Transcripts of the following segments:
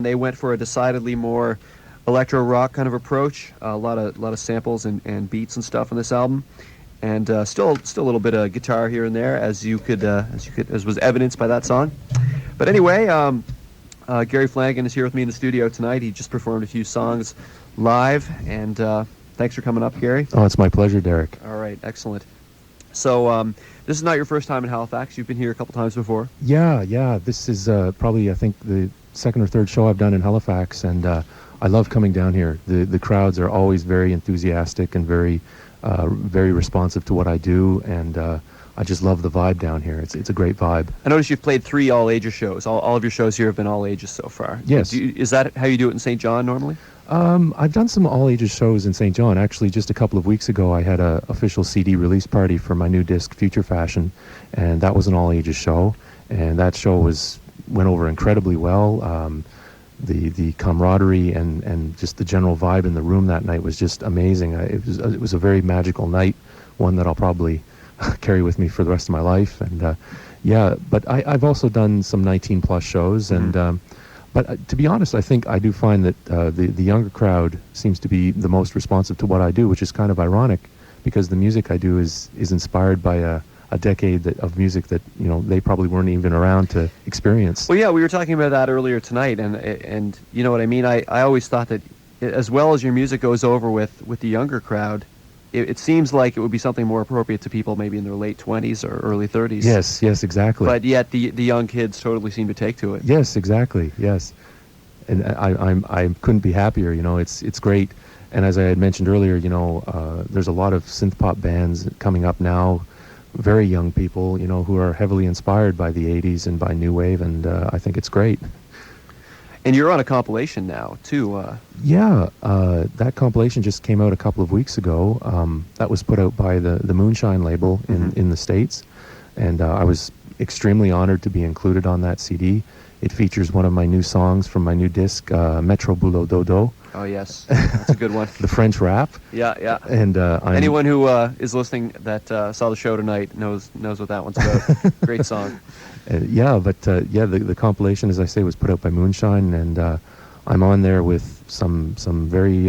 They went for a decidedly more electro rock kind of approach. A lot of samples and beats and stuff on this album, and still a little bit of guitar here and there, as was evidenced by that song. But anyway, Gary Flanagan is here with me in the studio tonight. He just performed a few songs live, and thanks for coming up, Gary. Oh, it's my pleasure, Derek. All right, excellent. So this is not your first time in Halifax. You've been here a couple times before. Yeah. This is probably, I think, the second or third show I've done in Halifax, and I love coming down here. The crowds are always very enthusiastic and very responsive to what I do, and I just love the vibe down here. It's a great vibe. I noticed you've played 3 all-ages shows. All of your shows here have been all ages so far. Yes. Is that how you do it in St. John normally? I've done some all-ages shows in St. John. Actually, just a couple of weeks ago, I had an official CD release party for my new disc, Future Fashion, and that was an all-ages show, and that show went over incredibly well. The camaraderie and just the general vibe in the room that night was just amazing. It was a very magical night, one that I'll probably carry with me for the rest of my life. And but I've also done some 19-plus shows, and but to be honest, I think I do find that the younger crowd seems to be the most responsive to what I do, which is kind of ironic, because the music I do is inspired by a decade of music that they probably weren't even around to experience. Well, yeah, we were talking about that earlier tonight, and you know what I mean. I always thought that as well as your music goes over with the younger crowd, it seems like it would be something more appropriate to people maybe in their late 20s or early 30s. Yes, exactly. But yet the young kids totally seem to take to it. Yes, exactly. Yes, and I couldn't be happier. It's great. And as I had mentioned earlier, there's a lot of synth pop bands coming up now. Very young people, who are heavily inspired by the 80s and by new wave, and I think it's great. And you're on a compilation now, too. That compilation just came out a couple of weeks ago. That was put out by the Moonshine label in the States, and I was extremely honored to be included on that CD. It features one of my new songs from my new disc, Metro Boulot Dodo. Oh, yes. That's a good one. The French rap. Yeah. And anyone who is listening that saw the show tonight knows what that one's about. Great song. The compilation, as I say, was put out by Moonshine, and I'm on there with some very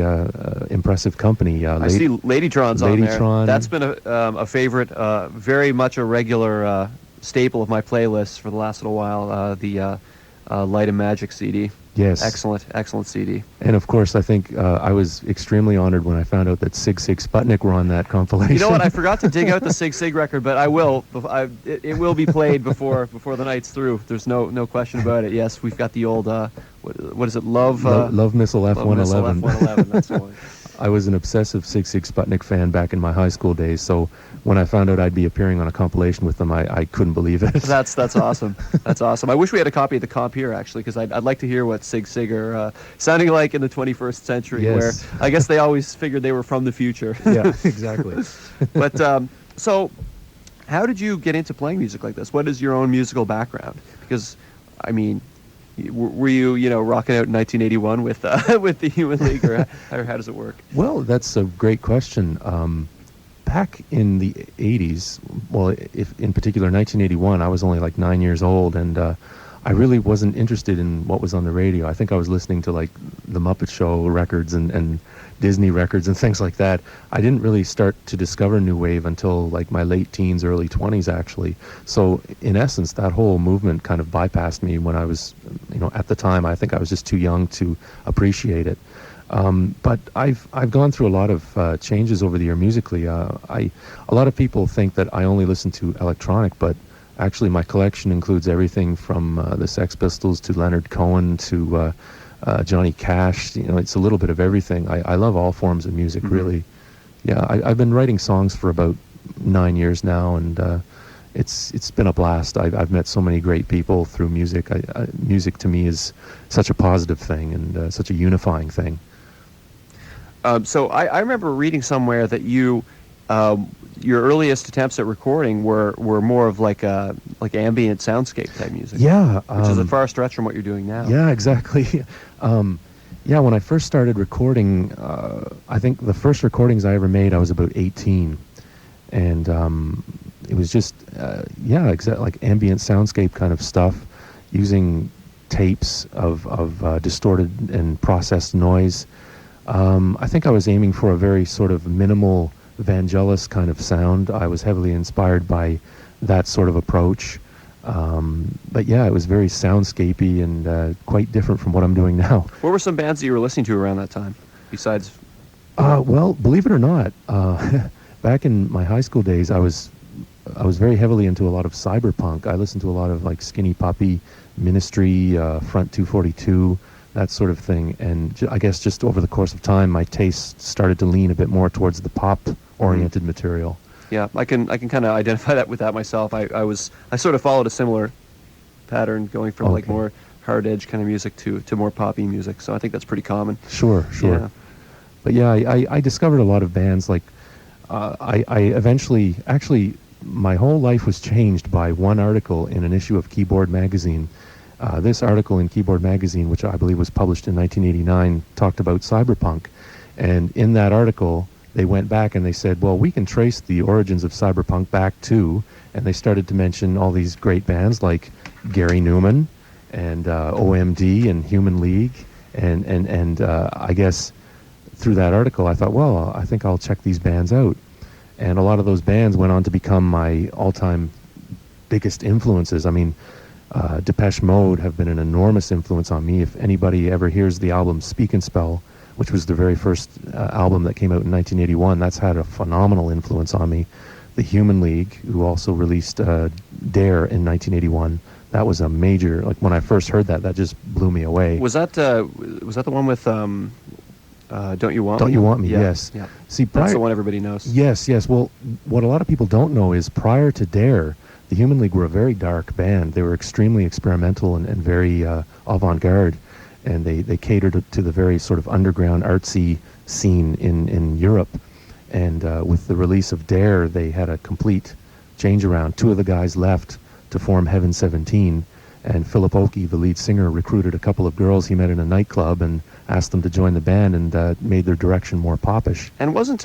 impressive company. I see Ladytron's on there. Ladytron. That's been a favorite, very much a regular staple of my playlist for the last little while, the Light and Magic CD. Yes. Excellent CD. And of course, I think I was extremely honored when I found out that Sig Sig Sputnik were on that compilation. You know what? I forgot to dig out the Sig Sig record, but I will. It will be played before the night's through. There's no question about it. Yes, we've got the old what is it? Love Missile F-111. F-111. That's the one. I was an obsessive Sig Sig Sputnik fan back in my high school days, so when I found out I'd be appearing on a compilation with them, I couldn't believe it. That's awesome. That's awesome. I wish we had a copy of the comp here, actually, because I'd like to hear what Sig Sig are sounding like in the 21st century, yes. Where I guess they always figured they were from the future. Yeah, exactly. But so how did you get into playing music like this? What is your own musical background? Because, I mean, were you rocking out in 1981 with the Human League, or how does it work? Well, that's a great question. Back in the 80s, well, if in particular 1981, I was only like 9 years old, and I really wasn't interested in what was on the radio. I think I was listening to like the Muppet Show records and Disney records and things like that. I didn't really start to discover new wave until like my late teens, early 20s, actually. So in essence, that whole movement kind of bypassed me when I was, at the time, I think I was just too young to appreciate it. But I've gone through a lot of changes over the year musically. A lot of people think that I only listen to electronic, but actually my collection includes everything from the Sex Pistols to Leonard Cohen to Johnny Cash. It's a little bit of everything. I love all forms of music, really. Yeah, I've been writing songs for about 9 years now, and it's been a blast. I've met so many great people through music. Music to me is such a positive thing and such a unifying thing. So I remember reading somewhere that your earliest attempts at recording were more of like ambient soundscape type music. Yeah, which is a far stretch from what you're doing now. Yeah, exactly. When I first started recording, I think the first recordings I ever made, I was about 18, and it was just like ambient soundscape kind of stuff, using tapes of distorted and processed noise. I think I was aiming for a very sort of minimal Vangelis kind of sound. I was heavily inspired by that sort of approach. But yeah, it was very soundscapey and quite different from what I'm doing now. What were some bands that you were listening to around that time, besides? Well, believe it or not, back in my high school days, I was very heavily into a lot of cyberpunk. I listened to a lot of like Skinny Puppy, Ministry, Front 242, that sort of thing. And I guess just over the course of time, my taste started to lean a bit more towards the pop-oriented material. Yeah, I can kind of identify that with that myself. I sort of followed a similar pattern, going from like more hard edge kind of music to more poppy music. So I think that's pretty common. Sure. Yeah. But yeah, I discovered a lot of bands. Like I eventually, actually, my whole life was changed by one article in an issue of Keyboard magazine. This article in Keyboard magazine, which I believe was published in 1989, talked about cyberpunk. And in that article, they went back and they said, well, we can trace the origins of cyberpunk back to, and they started to mention all these great bands like Gary Newman and OMD and Human League. And I guess through that article, I thought, well, I think I'll check these bands out. And a lot of those bands went on to become my all-time biggest influences. I mean, Depeche Mode have been an enormous influence on me. If anybody ever hears the album Speak and Spell, which was the very first album that came out in 1981, that's had a phenomenal influence on me. The Human League, who also released Dare in 1981, that was a major, like when I first heard that, that just blew me away. Was that the one with Don't You Want Me? Don't You Want Me, Yeah. yes. Yeah. See, That's the one everybody knows. Yes. Well, what a lot of people don't know is prior to Dare, the Human League were a very dark band. They were extremely experimental and very avant-garde, and they catered to the very sort of underground artsy scene in Europe. And with the release of Dare, they had a complete change around. Two of the guys left to form Heaven 17, and Philip Oakey, the lead singer, recruited a couple of girls he met in a nightclub and asked them to join the band, and made their direction more popish. And wasn't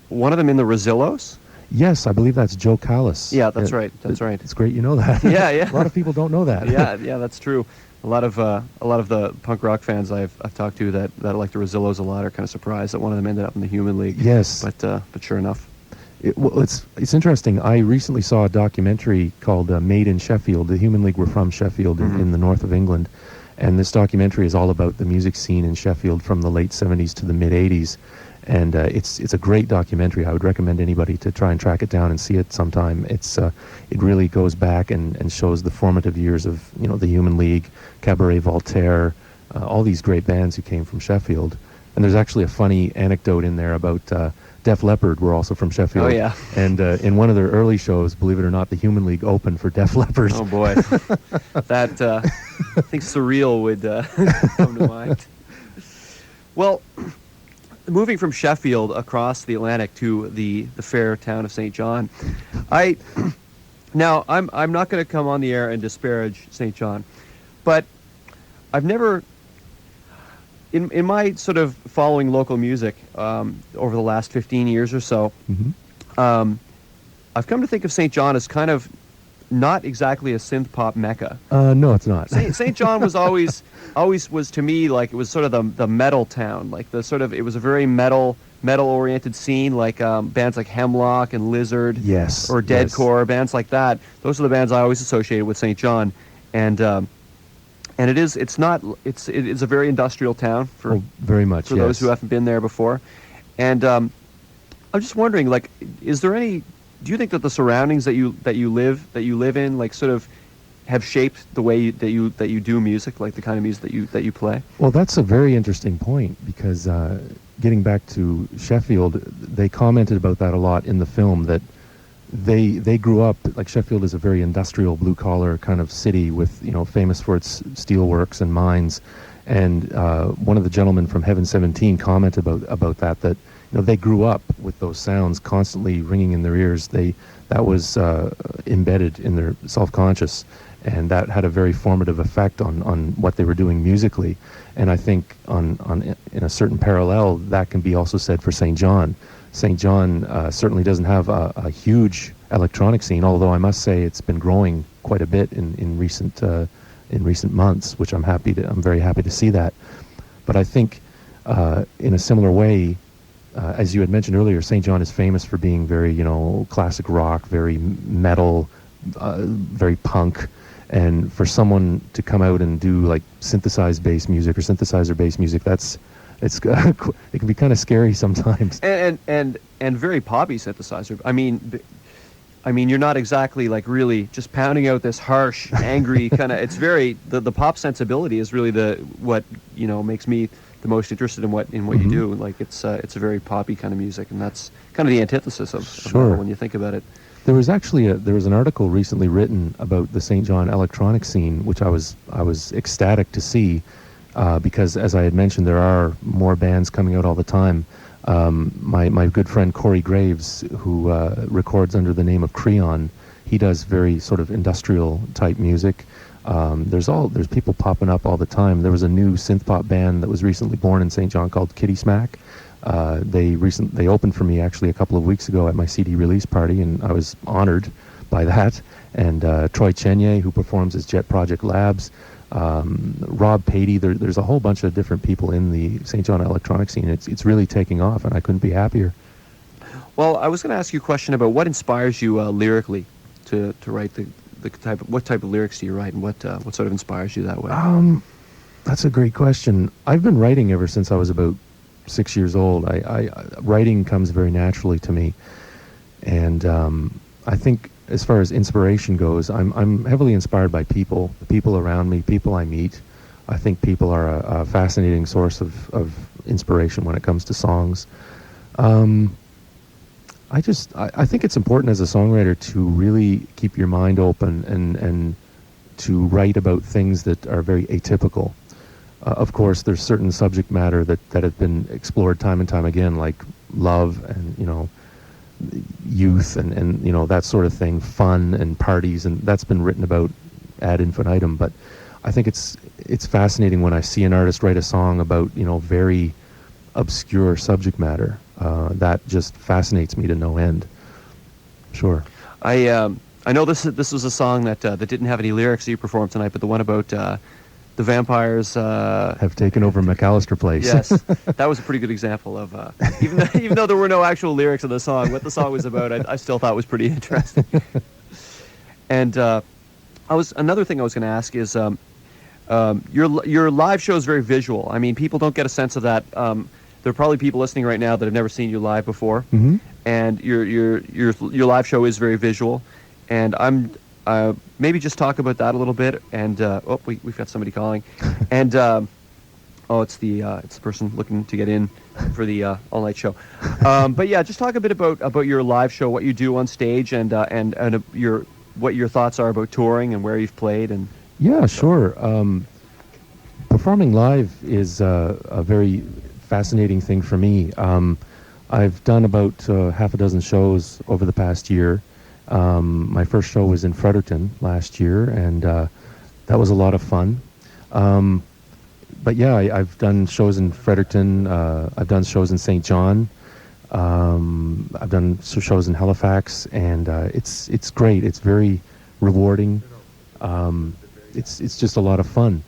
one of them in the Rosillos? Yes, I believe that's Joe Callis. Yeah, that's right. That's right. It's great you know that. Yeah. A lot of people don't know that. Yeah, that's true. A lot of the punk rock fans I've talked to that like the Rosillos a lot are kind of surprised that one of them ended up in the Human League. Yes. But sure enough. It's interesting. I recently saw a documentary called Made in Sheffield. The Human League were from Sheffield in the north of England. And this documentary is all about the music scene in Sheffield from the late 70s to the mid 80s. And it's a great documentary. I would recommend anybody to try and track it down and see it sometime. It really goes back and shows the formative years of the Human League, Cabaret Voltaire, all these great bands who came from Sheffield. And there's actually a funny anecdote in there about Def Leppard were also from Sheffield. Oh yeah. And in one of their early shows, believe it or not, the Human League opened for Def Leppard. Oh boy, that I think surreal would come to mind. Well, moving from Sheffield across the Atlantic to the fair town of St. John, I'm not going to come on the air and disparage St. John, but I've never, in my sort of following local music over the last 15 years or so, I've come to think of St. John as kind of not exactly a synth pop mecca. No, it's not. St. John was always was to me like it was sort of the metal town, like it was a very metal oriented scene, like bands like Hemlock and Lizard, yes, or Deadcore, bands like that. Those are the bands I always associated with St. John, and it is a very industrial town for very much for those who haven't been there before, and I'm just wondering, like, is there any? Do you think that the surroundings that you live in, like, sort of have shaped the way that you do music, like the kind of music that you play? Well, that's a very interesting point, because getting back to Sheffield, they commented about that a lot in the film, that they grew up, like, Sheffield is a very industrial, blue collar kind of city with, famous for its steelworks and mines. And one of the gentlemen from Heaven 17 commented about that they grew up with those sounds constantly ringing in their ears. That was embedded in their self-conscious, and that had a very formative effect on what they were doing musically. And I think in a certain parallel, that can be also said for St. John. St. John certainly doesn't have a huge electronic scene, although I must say it's been growing quite a bit in recent in recent months, which I'm very happy to see that. But I think in a similar way, as you had mentioned earlier, St. John is famous for being very, classic rock, very metal, very punk. And for someone to come out and do like synthesized bass music or synthesizer bass music, it can be kind of scary sometimes. And very poppy synthesizer. I mean, you're not exactly like really just pounding out this harsh, angry kind of. It's very the pop sensibility is really what makes me the most interested in what you do. Like it's a very poppy kind of music, and that's kind of the antithesis of metal when you think about it. There was actually an article recently written about the St. John electronic scene, which I was ecstatic to see, because as I had mentioned, there are more bands coming out all the time. My good friend Corey Graves, who records under the name of Creon, he does very sort of industrial type music. There's people popping up all the time. There was a new synth pop band that was recently born in St. John called Kitty Smack. They opened for me actually a couple of weeks ago at my CD release party, and I was honored by that. And Troy Chenye, who performs as Jet Project Labs, Rob Patey. There's a whole bunch of different people in the St. John electronic scene. It's really taking off, and I couldn't be happier. Well, I was going to ask you a question about what inspires you lyrically to write what type of lyrics do you write, and what sort of inspires you that way? That's a great question. I've been writing ever since I was about 6 years old. Writing comes very naturally to me, and I think as far as inspiration goes, I'm heavily inspired by people, the people around me, people I meet. I think people are a fascinating source of inspiration when it comes to songs. I think it's important as a songwriter to really keep your mind open and to write about things that are very atypical. Of course, there's certain subject matter that have been explored time and time again, like love and, youth and that sort of thing, fun and parties, and that's been written about ad infinitum. But I think it's fascinating when I see an artist write a song about, very obscure subject matter. That just fascinates me to no end. Sure. I know this was a song that didn't have any lyrics that you performed tonight, but the one about the vampires have taken over McAllister Place. Yes, that was a pretty good example of even though there were no actual lyrics in the song, what the song was about, I still thought was pretty interesting. And another thing I was going to ask is your live show is very visual. I mean, people don't get a sense of that. There are probably people listening right now that have never seen you live before, mm-hmm. and your live show is very visual. And I'm maybe just talk about that a little bit. And we've got somebody calling, and it's the person looking to get in for the all night show. But yeah, just talk a bit about your live show, what you do on stage, and what your thoughts are about touring and where you've played. And yeah, sure. Performing live is a very fascinating thing for me. I've done about half a dozen shows over the past year. My first show was in Fredericton last year, and that was a lot of fun. But yeah, I've done shows in Fredericton. I've done shows in St. John. I've done shows in Halifax, and it's great. It's very rewarding. It's just a lot of fun.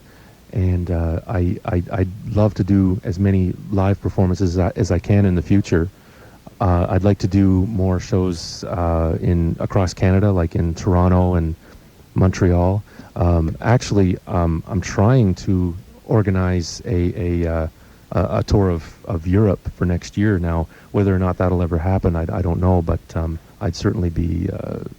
And I'd love to do as many live performances as I can in the future. I'd like to do more shows across Canada, like in Toronto and Montreal. Actually, I'm trying to organize a tour of Europe for next year. Now, whether or not that'll ever happen, I don't know, but I'd certainly be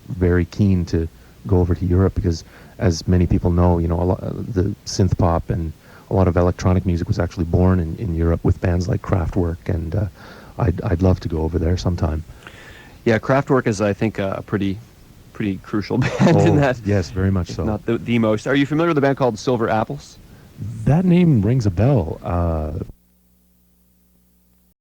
very keen to go over to Europe because, as many people know, a lot the synth pop and a lot of electronic music was actually born in Europe with bands like Kraftwerk, and I'd love to go over there sometime. Yeah, Kraftwerk is, I think, a pretty crucial band in that. Yes, very much so. Not the most. Are you familiar with a band called Silver Apples? That name rings a bell.